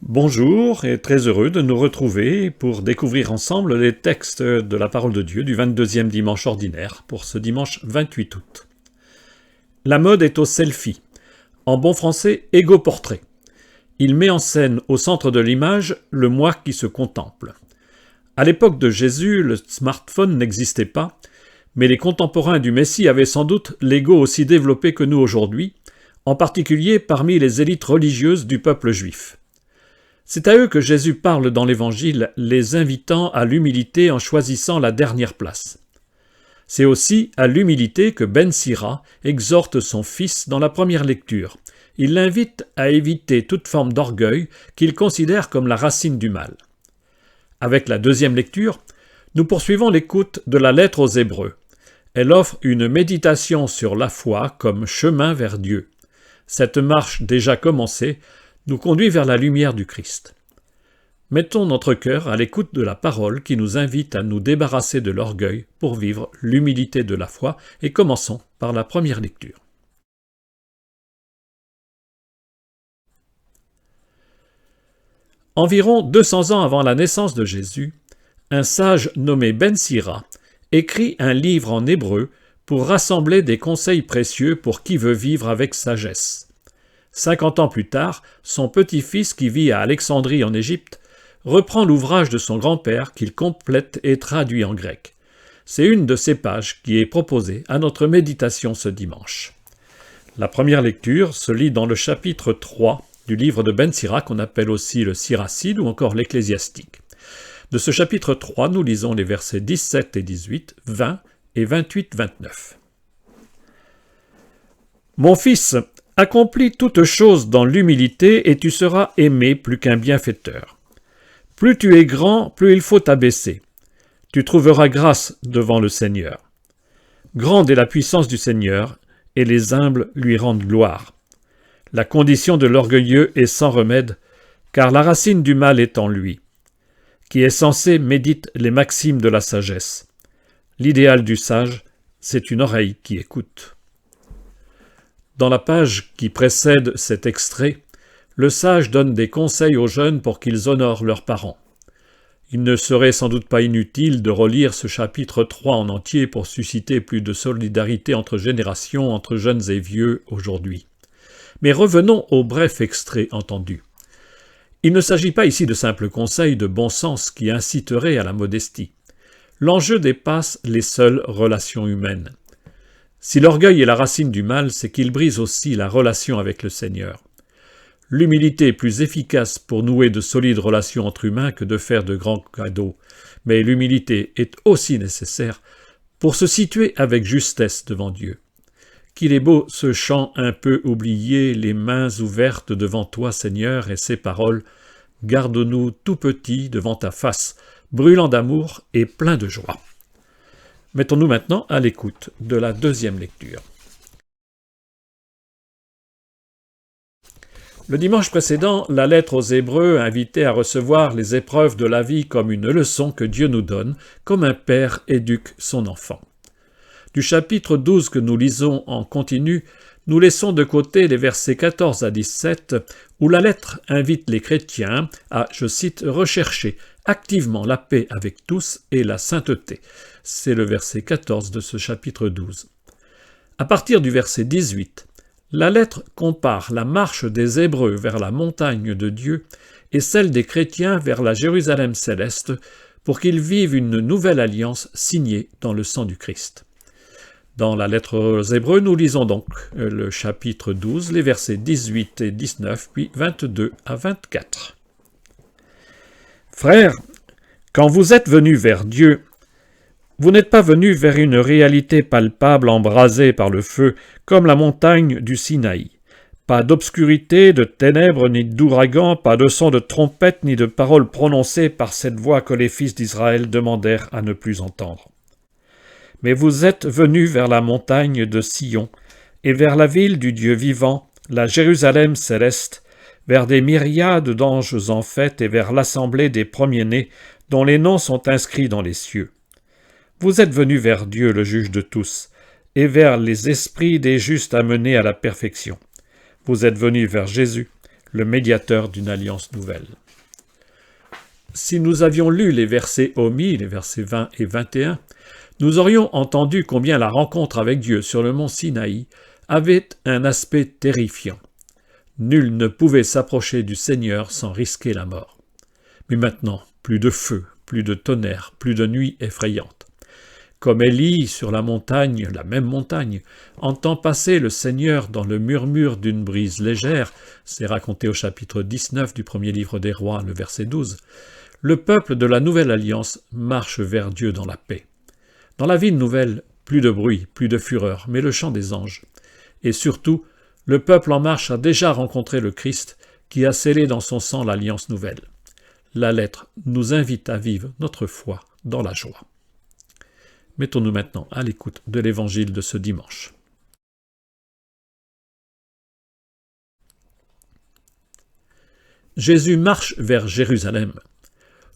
Bonjour et très heureux de nous retrouver pour découvrir ensemble les textes de la parole de Dieu du 22e dimanche ordinaire pour ce dimanche 28 août. La mode est au selfie, en bon français égo-portrait. Il met en scène au centre de l'image le moi qui se contemple. À l'époque de Jésus, le smartphone n'existait pas, mais les contemporains du Messie avaient sans doute l'ego aussi développé que nous aujourd'hui, en particulier parmi les élites religieuses du peuple juif. C'est à eux que Jésus parle dans l'Évangile, les invitant à l'humilité en choisissant la dernière place. C'est aussi à l'humilité que Ben Sira exhorte son fils dans la première lecture. Il l'invite à éviter toute forme d'orgueil qu'il considère comme la racine du mal. Avec la deuxième lecture, nous poursuivons l'écoute de la lettre aux Hébreux. Elle offre une méditation sur la foi comme chemin vers Dieu. Cette marche déjà commencée nous conduit vers la lumière du Christ. Mettons notre cœur à l'écoute de la parole qui nous invite à nous débarrasser de l'orgueil pour vivre l'humilité de la foi et commençons par la première lecture. Environ 200 ans avant la naissance de Jésus, un sage nommé Ben Sira écrit un livre en hébreu pour rassembler des conseils précieux pour qui veut vivre avec sagesse. 50 ans plus tard, son petit-fils qui vit à Alexandrie en Égypte reprend l'ouvrage de son grand-père qu'il complète et traduit en grec. C'est une de ces pages qui est proposée à notre méditation ce dimanche. La première lecture se lit dans le chapitre 3 du livre de Ben Sira qu'on appelle aussi le Siracide ou encore l'Ecclésiastique. De ce chapitre 3, nous lisons les versets 17 et 18, 20 et 28-29. Mon fils, accomplis toutes choses dans l'humilité et tu seras aimé plus qu'un bienfaiteur. Plus tu es grand, plus il faut t'abaisser. Tu trouveras grâce devant le Seigneur. Grande est la puissance du Seigneur, et les humbles lui rendent gloire. La condition de l'orgueilleux est sans remède, car la racine du mal est en lui. Qui est censé médite les maximes de la sagesse. L'idéal du sage, c'est une oreille qui écoute. Dans la page qui précède cet extrait, le sage donne des conseils aux jeunes pour qu'ils honorent leurs parents. Il ne serait sans doute pas inutile de relire ce chapitre 3 en entier pour susciter plus de solidarité entre générations, entre jeunes et vieux aujourd'hui. Mais revenons au bref extrait entendu. Il ne s'agit pas ici de simples conseils de bon sens qui inciteraient à la modestie. L'enjeu dépasse les seules relations humaines. Si l'orgueil est la racine du mal, c'est qu'il brise aussi la relation avec le Seigneur. L'humilité est plus efficace pour nouer de solides relations entre humains que de faire de grands cadeaux, mais l'humilité est aussi nécessaire pour se situer avec justesse devant Dieu. Qu'il est beau ce chant un peu oublié, les mains ouvertes devant toi, Seigneur, et ces paroles « Garde-nous tout petits devant ta face, brûlant d'amour et plein de joie ». Mettons-nous maintenant à l'écoute de la deuxième lecture. Le dimanche précédent, la lettre aux Hébreux invitait à recevoir les épreuves de la vie comme une leçon que Dieu nous donne, comme un père éduque son enfant. Du chapitre 12 que nous lisons en continu, nous laissons de côté les versets 14 à 17, où la lettre invite les chrétiens à, je cite, « rechercher activement la paix avec tous et la sainteté ». C'est le verset 14 de ce chapitre 12. À partir du verset 18, la lettre compare la marche des Hébreux vers la montagne de Dieu et celle des chrétiens vers la Jérusalem céleste pour qu'ils vivent une nouvelle alliance signée dans le sang du Christ. Dans la lettre aux Hébreux, nous lisons donc le chapitre 12, les versets 18 et 19, puis 22 à 24. Frères, quand vous êtes venus vers Dieu, vous n'êtes pas venus vers une réalité palpable embrasée par le feu, comme la montagne du Sinaï. Pas d'obscurité, de ténèbres, ni d'ouragan, pas de son de trompette, ni de paroles prononcées par cette voix que les fils d'Israël demandèrent à ne plus entendre. Mais vous êtes venus vers la montagne de Sion, et vers la ville du Dieu vivant, la Jérusalem céleste, vers des myriades d'anges en fête, et vers l'assemblée des premiers-nés, dont les noms sont inscrits dans les cieux. Vous êtes venus vers Dieu, le juge de tous, et vers les esprits des justes amenés à la perfection. Vous êtes venus vers Jésus, le médiateur d'une alliance nouvelle. Si nous avions lu les versets omis, les versets 20 et 21, nous aurions entendu combien la rencontre avec Dieu sur le mont Sinaï avait un aspect terrifiant. Nul ne pouvait s'approcher du Seigneur sans risquer la mort. Mais maintenant, plus de feu, plus de tonnerre, plus de nuit effrayante. Comme Élie sur la montagne, la même montagne, entend passer le Seigneur dans le murmure d'une brise légère, c'est raconté au chapitre 19 du premier livre des Rois, le verset 12, le peuple de la Nouvelle Alliance marche vers Dieu dans la paix. Dans la ville nouvelle, plus de bruit, plus de fureur, mais le chant des anges. Et surtout, le peuple en marche a déjà rencontré le Christ qui a scellé dans son sang l'alliance nouvelle. La lettre nous invite à vivre notre foi dans la joie. Mettons-nous maintenant à l'écoute de l'évangile de ce dimanche. Jésus marche vers Jérusalem.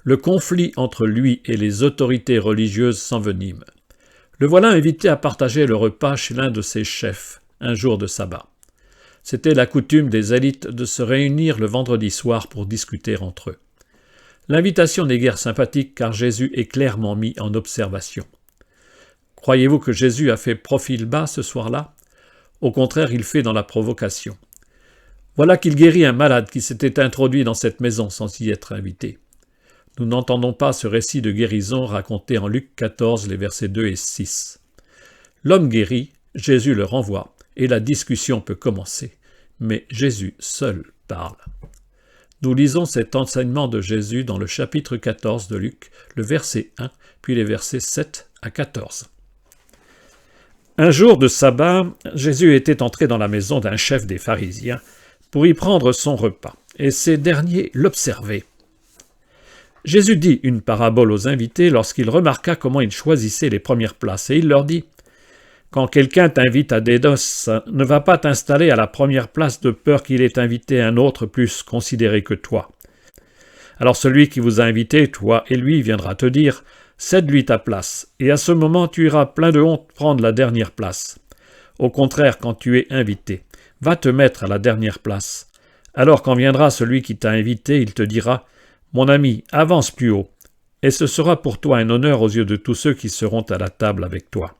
Le conflit entre lui et les autorités religieuses s'envenime. Le voilà invité à partager le repas chez l'un de ses chefs, un jour de sabbat. C'était la coutume des élites de se réunir le vendredi soir pour discuter entre eux. L'invitation n'est guère sympathique car Jésus est clairement mis en observation. Croyez-vous que Jésus a fait profil bas ce soir-là? Au contraire, il fait dans la provocation. Voilà qu'il guérit un malade qui s'était introduit dans cette maison sans y être invité. Nous n'entendons pas ce récit de guérison raconté en Luc 14, les versets 2 et 6. L'homme guéri, Jésus le renvoie, et la discussion peut commencer. Mais Jésus seul parle. Nous lisons cet enseignement de Jésus dans le chapitre 14 de Luc, le verset 1, puis les versets 7 à 14. Un jour de sabbat, Jésus était entré dans la maison d'un chef des pharisiens pour y prendre son repas, et ces derniers l'observaient. Jésus dit une parabole aux invités lorsqu'il remarqua comment ils choisissaient les premières places, et il leur dit « Quand quelqu'un t'invite à des noces, ne va pas t'installer à la première place de peur qu'il ait invité un autre plus considéré que toi. Alors celui qui vous a invité, toi et lui, viendra te dire « Cède-lui ta place », et à ce moment tu iras plein de honte prendre la dernière place. Au contraire, quand tu es invité, va te mettre à la dernière place. Alors quand viendra celui qui t'a invité, il te dira « Mon ami, avance plus haut », et ce sera pour toi un honneur aux yeux de tous ceux qui seront à la table avec toi.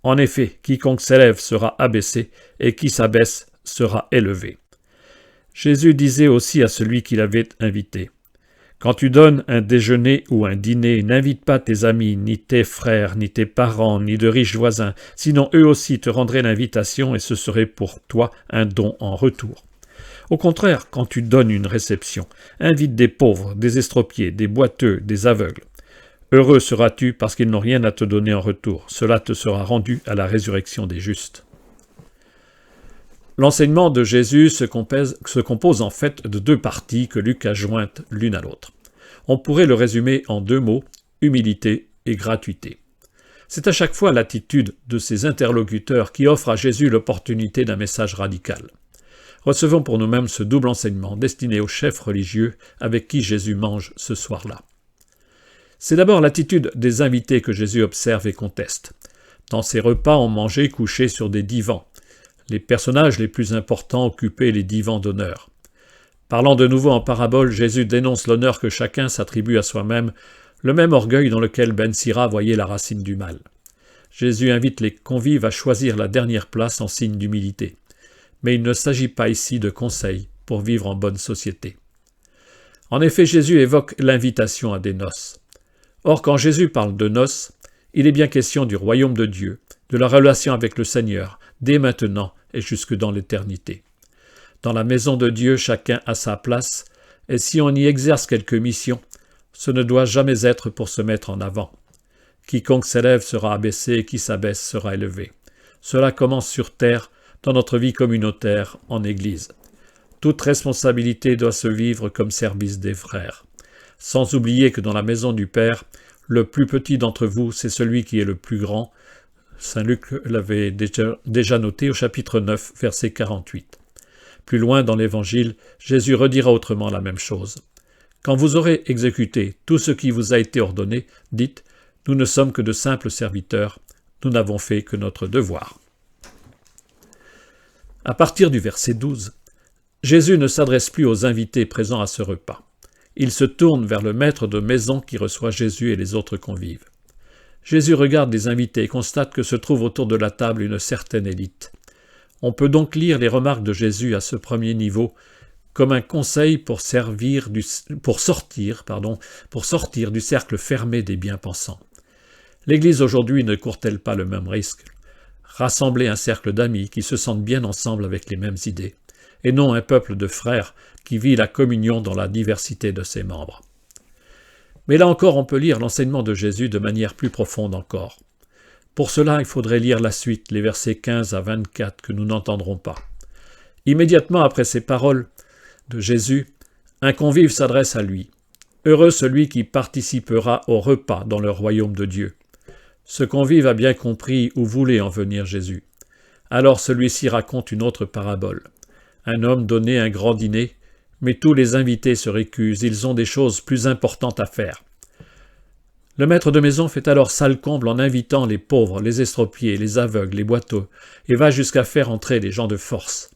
En effet, quiconque s'élève sera abaissé, et qui s'abaisse sera élevé. Jésus disait aussi à celui qui l'avait invité, « Quand tu donnes un déjeuner ou un dîner, n'invite pas tes amis, ni tes frères, ni tes parents, ni de riches voisins, sinon eux aussi te rendraient l'invitation et ce serait pour toi un don en retour. Au contraire, quand tu donnes une réception, invite des pauvres, des estropiés, des boiteux, des aveugles. Heureux seras-tu parce qu'ils n'ont rien à te donner en retour. Cela te sera rendu à la résurrection des justes. » L'enseignement de Jésus se compose en fait de deux parties que Luc a jointes l'une à l'autre. On pourrait le résumer en deux mots, humilité et gratuité. C'est à chaque fois l'attitude de ses interlocuteurs qui offre à Jésus l'opportunité d'un message radical. Recevons pour nous-mêmes ce double enseignement destiné aux chefs religieux avec qui Jésus mange ce soir-là. C'est d'abord l'attitude des invités que Jésus observe et conteste. Dans ses repas, on mangeait couché sur des divans. Les personnages les plus importants occupaient les divans d'honneur. Parlant de nouveau en parabole, Jésus dénonce l'honneur que chacun s'attribue à soi-même, le même orgueil dans lequel Ben Sira voyait la racine du mal. Jésus invite les convives à choisir la dernière place en signe d'humilité. Mais il ne s'agit pas ici de conseils pour vivre en bonne société. En effet, Jésus évoque l'invitation à des noces. Or, quand Jésus parle de noces, il est bien question du royaume de Dieu, de la relation avec le Seigneur, dès maintenant et jusque dans l'éternité. Dans la maison de Dieu, chacun a sa place, et si on y exerce quelque mission, ce ne doit jamais être pour se mettre en avant. Quiconque s'élève sera abaissé, et qui s'abaisse sera élevé. Cela commence sur terre, dans notre vie communautaire, en Église. Toute responsabilité doit se vivre comme service des frères. Sans oublier que dans la maison du Père, le plus petit d'entre vous, c'est celui qui est le plus grand. Saint Luc l'avait déjà noté au chapitre 9, verset 48. Plus loin dans l'Évangile, Jésus redira autrement la même chose. Quand vous aurez exécuté tout ce qui vous a été ordonné, dites « Nous ne sommes que de simples serviteurs, nous n'avons fait que notre devoir. » À partir du verset 12, Jésus ne s'adresse plus aux invités présents à ce repas. Il se tourne vers le maître de maison qui reçoit Jésus et les autres convives. Jésus regarde les invités et constate que se trouve autour de la table une certaine élite. On peut donc lire les remarques de Jésus à ce premier niveau comme un conseil pour sortir du cercle fermé des bien-pensants. L'Église aujourd'hui ne court-elle pas le même risque? Rassembler un cercle d'amis qui se sentent bien ensemble avec les mêmes idées, et non un peuple de frères qui vit la communion dans la diversité de ses membres. Mais là encore, on peut lire l'enseignement de Jésus de manière plus profonde encore. Pour cela, il faudrait lire la suite, les versets 15 à 24, que nous n'entendrons pas. Immédiatement après ces paroles de Jésus, un convive s'adresse à lui. « Heureux celui qui participera au repas dans le royaume de Dieu. » Ce convive a bien compris où voulait en venir Jésus. Alors celui-ci raconte une autre parabole. Un homme donnait un grand dîner, mais tous les invités se récusent, ils ont des choses plus importantes à faire. Le maître de maison fait alors salle comble en invitant les pauvres, les estropiés, les aveugles, les boiteux, et va jusqu'à faire entrer les gens de force.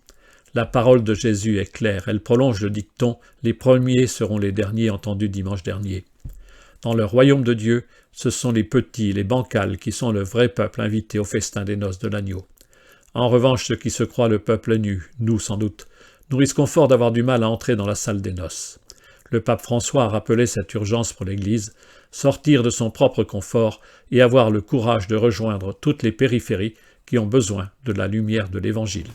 La parole de Jésus est claire, elle prolonge le dicton « Les premiers seront les derniers » entendu dimanche dernier. Dans le royaume de Dieu, ce sont les petits, les bancals, qui sont le vrai peuple invité au festin des noces de l'agneau. En revanche, ceux qui se croient le peuple nu, nous sans doute, nous risquons fort d'avoir du mal à entrer dans la salle des noces. Le pape François a rappelé cette urgence pour l'Église, sortir de son propre confort et avoir le courage de rejoindre toutes les périphéries qui ont besoin de la lumière de l'Évangile.